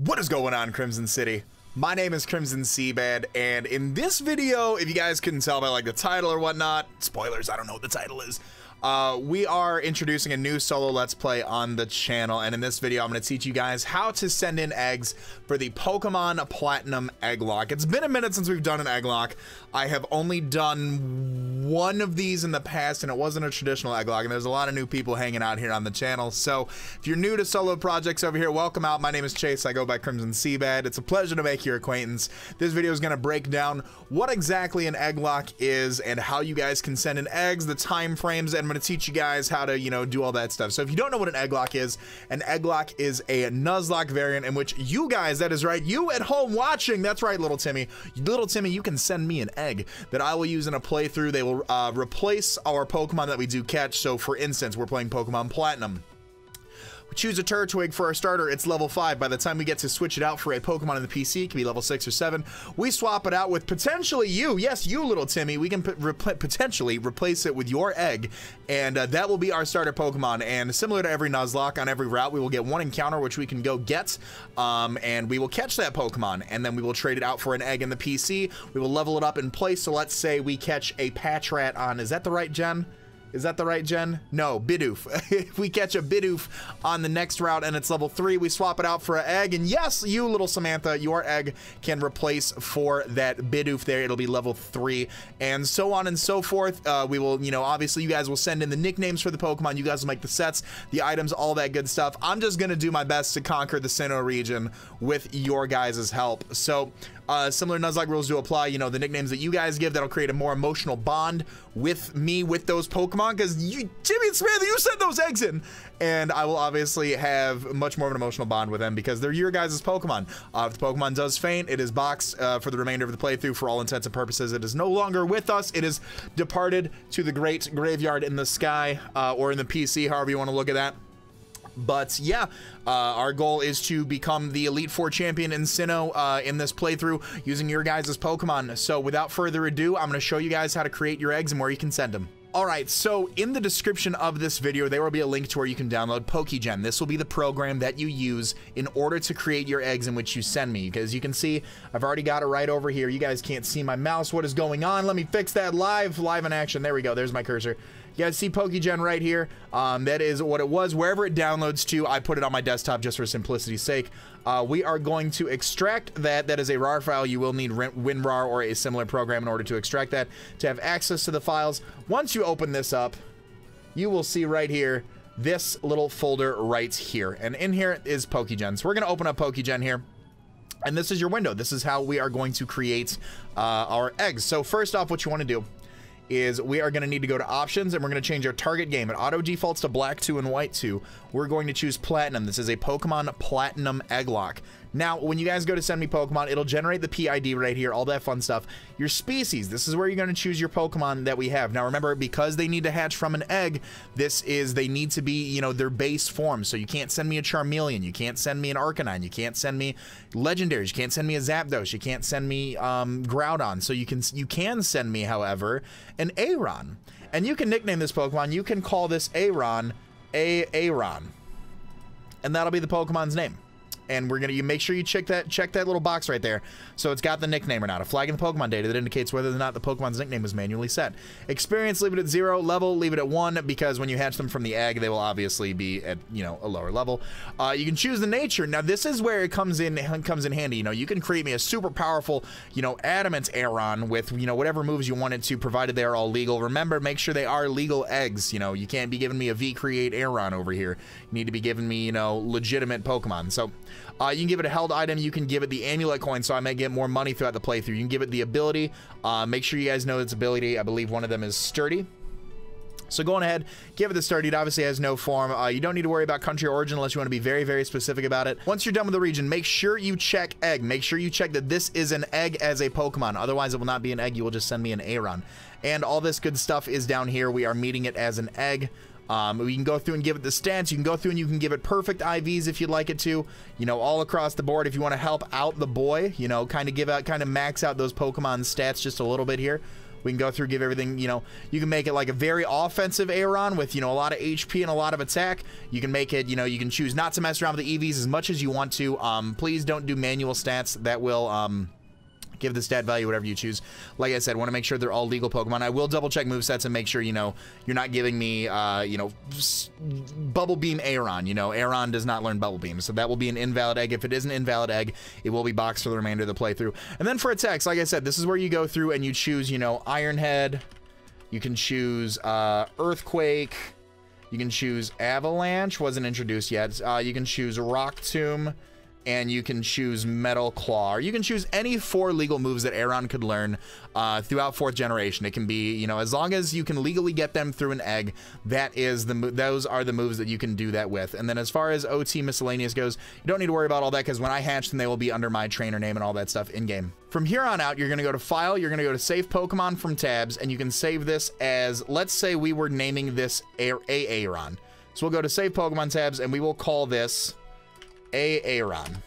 What is going on, Crimson City? My name is CrimsonCBAD, and in this video, if you guys couldn't tell by like the title or whatnot, spoilers, I don't know what the title is, we are introducing a new solo Let's Play on the channel, and in this video, I'm going to teach you guys how to send in eggs for the Pokemon Platinum Egglocke. It's been a minute since we've done an Egglocke. I have only done one of these in the past, and it wasn't a traditional Egglocke, and there's a lot of new people hanging out here on the channel. So if you're new to solo projects over here, welcome out. My name is Chase. I go by CrimsonCBAD. It's a pleasure to make your acquaintance. This video is going to break down what exactly an Egglocke is and how you guys can send in eggs, the time frames, and I'm going to teach you guys how to, do all that stuff. So if you don't know what an Egglocke is a Nuzlocke variant in which you guys, that is right, you at home watching, that's right, little Timmy, you can send me an egg that I will use in a playthrough. They will replace our Pokemon that we do catch. So for instance, we're playing Pokemon Platinum. We choose a Turtwig for our starter. It's level 5. By the time we get to switch it out for a Pokemon in the PC, it can be level 6 or 7. We swap it out with potentially you. Yes, you, little Timmy. We can potentially replace it with your egg, and that will be our starter Pokemon. And similar to every Nuzlocke, on every route, we will get one encounter which we can go get, and we will catch that Pokemon, and then we will trade it out for an egg in the PC. We will level it up in place. So let's say we catch a Patrat on, is that the right gen? Is that the right gen? No, Bidoof. If we catch a Bidoof on the next route and it's level 3, we swap it out for an egg. And yes, you little Samantha, your egg can replace for that Bidoof there. It'll be level 3 and so on and so forth. We will, obviously you guys will send in the nicknames for the Pokemon. You guys will make the sets, the items, all that good stuff. I'm just going to do my best to conquer the Sinnoh region with your guys' help. So similar Nuzlocke rules do apply. The nicknames that you guys give, that'll create a more emotional bond with me, with those Pokemon, because Jimmy and Samantha, you sent those eggs in, and I will obviously have much more of an emotional bond with them because they're your guys' Pokemon. If the Pokemon does faint, it is boxed for the remainder of the playthrough. For all intents and purposes, it is no longer with us. It is departed to the great graveyard in the sky, or in the PC, however you want to look at that. But yeah, our goal is to become the Elite Four champion in Sinnoh in this playthrough using your guys' Pokemon. So without further ado, I'm going to show you guys how to create your eggs and where you can send them. Alright, so in the description of this video, there will be a link to where you can download Pokégen. This will be the program that you use in order to create your eggs in which you send me. Because you can see, I've already got it right over here. You guys can't see my mouse. What is going on? Let me fix that live in action. There we go. There's my cursor. You guys see Pokégen right here. That is what it was. Wherever it downloads to, I put it on my desktop just for simplicity's sake. We are going to extract that. That is a RAR file. You will need WinRAR or a similar program in order to extract that, to have access to the files. Once you open this up, you will see right here this little folder right here. And in here is Pokégen. So we're going to open up Pokégen here. And this is your window. This is how we are going to create our eggs. So first off, what you want to do is we are going to need to go to options, and we're going to change our target game. It auto defaults to black 2 and white 2. We're going to choose platinum. This is a Pokemon Platinum Egglocke. Now, when you guys go to send me Pokemon, it'll generate the PID right here, all that fun stuff. Your species, this is where you're going to choose your Pokemon that we have. Now, remember, because they need to hatch from an egg, they need to be, their base form. So you can't send me a Charmeleon, you can't send me an Arcanine, you can't send me Legendaries, you can't send me a Zapdos, you can't send me Groudon. So you can send me, however, an Aron. And you can nickname this Pokemon. You can call this Aron Aron. And that'll be the Pokemon's name. And we're gonna make sure you check that little box right there, so it's got the nickname or not. A flag in the Pokemon data that indicates whether or not the Pokemon's nickname was manually set. Experience, leave it at 0. Level, leave it at 1, because when you hatch them from the egg, they will obviously be at a lower level. You can choose the nature. Now this is where it comes in handy. You can create me a super powerful adamant Aron with whatever moves you wanted to, provided they are all legal. Remember, make sure they are legal eggs. You can't be giving me a V-Create Aron over here. You need to be giving me legitimate Pokemon. So you can give it a held item. You can give it the amulet coin, so I may get more money throughout the playthrough. You can give it the ability. Make sure you guys know its ability. I believe one of them is sturdy. So going ahead, give it the sturdy. It obviously has no form. You don't need to worry about country origin unless you want to be very, very specific about it. Once you're done with the region, make sure you check egg. Make sure you check that this is an egg as a Pokemon. Otherwise, it will not be an egg. You will just send me an Aron. And all this good stuff is down here. We are meeting it as an egg. We can go through and give it the stats. You can go through and you can give it perfect IVs if you'd like it to, all across the board. If you want to help out the boy, kind of max out those Pokemon stats just a little bit here. We can go through, give everything, you know, you can make it like a very offensive Aeron with, you know, a lot of HP and a lot of attack. You can make it, you know, you can choose not to mess around with the EVs as much as you want to. Please don't do manual stats. That will, give the stat value whatever you choose. Like I said, want to make sure they're all legal Pokemon. I will double check movesets and make sure, you know, you're not giving me, you know, Bubble Beam Aeron. You know, Aeron does not learn Bubble Beam, so that will be an invalid egg. If it is an invalid egg, it will be boxed for the remainder of the playthrough. And then for attacks, like I said, this is where you go through and you choose, you know, Iron Head. You can choose Earthquake. You can choose Avalanche. Wasn't introduced yet. You can choose Rock Tomb. And you can choose Metal Claw. Or you can choose any 4 legal moves that Aeron could learn throughout 4th generation. It can be, you know, as long as you can legally get them through an egg, that is those are the moves that you can do that with. And then as far as OT miscellaneous goes, you don't need to worry about all that, because when I hatch them, they will be under my trainer name and all that stuff in game. From here on out, you're going to go to File, you're going to go to Save Pokemon from tabs, and you can save this as, let's say we were naming this Aeron. So we'll go to Save Pokemon tabs, and we will call this Aeron.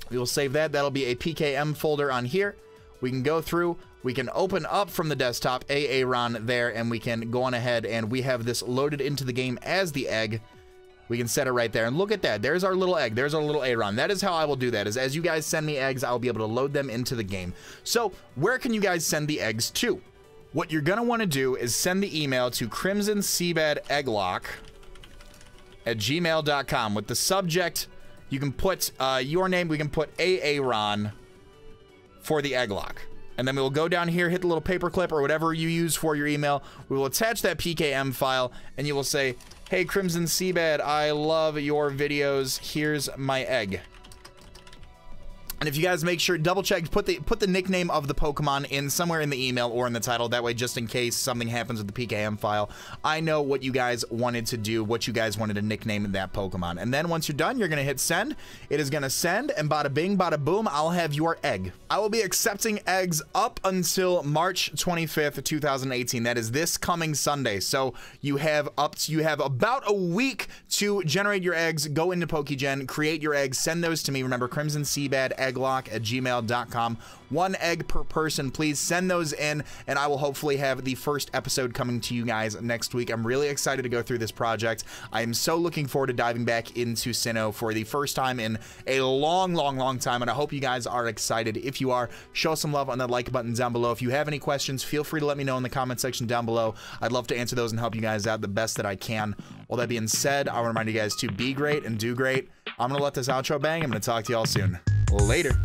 We will save that. That'll be a PKM folder on here. We can go through, we can open up from the desktop Aeron there, and we can go on ahead, and we have this loaded into the game as the egg. We can set it right there, and look at that. There's our little egg. There's our little Aeron. That is how I will do that, is as you guys send me eggs, I'll be able to load them into the game. So where can you guys send the eggs to? What you're going to want to do is send the email to CrimsonCBADEgglocke at gmail.com with the subject. You can put your name. We can put Aeron for the Egglocke. And then we will go down here, hit the little paperclip or whatever you use for your email. We will attach that PKM file, and you will say, hey, CrimsonCBAD, I love your videos. Here's my egg. And if you guys make sure, double check, put the nickname of the Pokemon in somewhere in the email or in the title. That way, just in case something happens with the PKM file, I know what you guys wanted to do, what you guys wanted to nickname that Pokemon. And then once you're done, you're going to hit send. It is going to send, and bada bing, bada boom, I'll have your egg. I will be accepting eggs up until March 25th, 2018. That is this coming Sunday. So you have about a week to generate your eggs, go into PokeGen, create your eggs, send those to me. Remember, CrimsonCBADEgglocke at gmail.com. 1 egg per person. Please send those in, and I will hopefully have the first episode coming to you guys next week. I'm really excited to go through this project. I am so looking forward to diving back into Sinnoh for the first time in a long time, and I hope you guys are excited. If you are, show some love on that like button down below. If you have any questions, feel free to let me know in the comment section down below. I'd love to answer those and help you guys out the best that I can. All that being said, I want to remind you guys to be great and do great. I'm going to let this outro bang. I'm going to talk to y'all soon. Later.